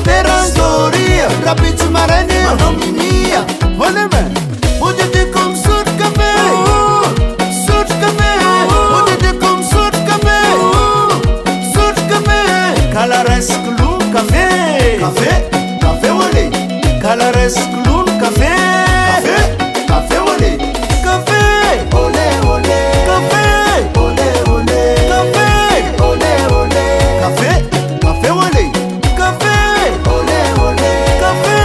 beranzoria rapitsy marany manao mimia oleme odidiko misotro kafe sotro kafe odidiko misotro kafe sotro kafe kalareskulun kafe kafe kafe ole kalareskulun kafe kafe kafe ole kafe ole ole kafe ole ole kafe ole ole kafe kafe ole kafe ole ole kafe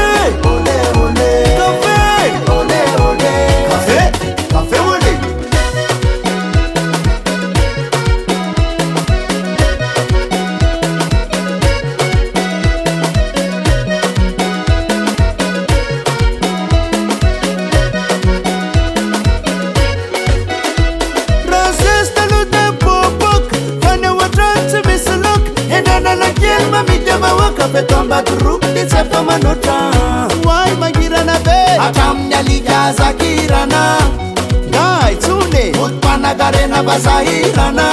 ole ole kafe ole ole kafe kafe ole Mamanotra why magirana be atamnya ligazakirana dai tsune utpana garena basahirana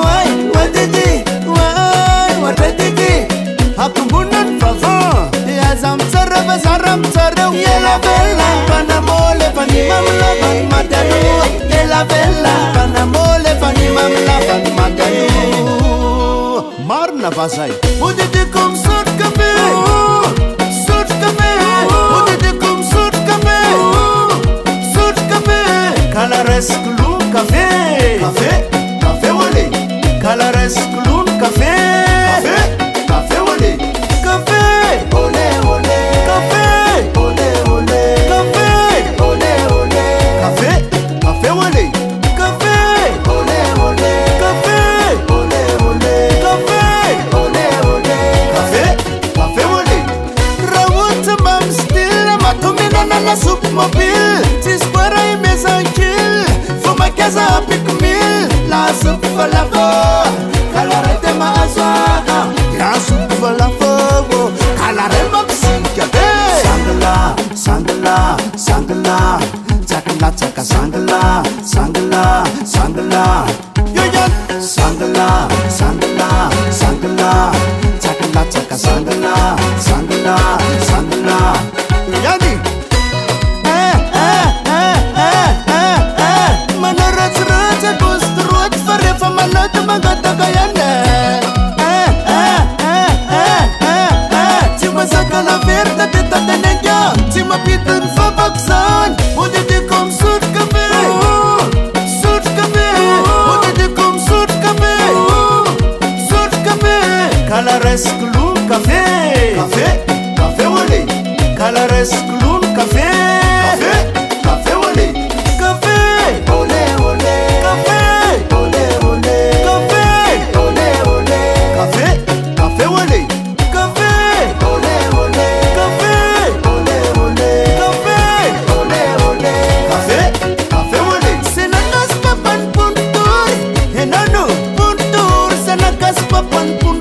why watidi why watidi hakubunan fafa yazam tsara basaram tsara yela bella panamole pani mamla pan madanu yela bella panamole pani mamla pan madanu marna basai udidi kum sot kafe Kalareskulun kafe kafe kafe ole kalareskulun kafe kafe kafe ole kafe ole ole kafe ole ole kafe ole ole kafe kafe ole kafe ole ole kafe ole ole kafe ole ole kafe kafe ole rawat mam still matumina na soup mobile tispara imezanki casa pick mil la soup falafo calarete maazwa la soup falafo calarema psinka sangala sangala sangala chakala chaka sangala sangala sangala yoyan sangala sangala sangala chakala chaka sangala sangala sangala yani Kalareskulun kafe kafe kafe ole kalareskulun kafe kafe kafe ole kafe ole ole kafe ole ole kafe ole ole kafe kafe ole kafe ole ole kafe ole ole kafe ole ole kafe kafe ole senakas papan puntur enano puntur senakas papan puntur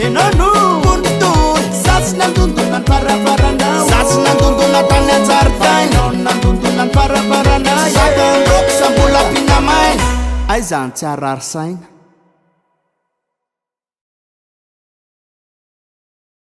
Enanu puntur sats nandundunan para-parana sats nandundunan tanya cartain nandundunan para-parana sagang rok sa bula pinamain ay zan carar sain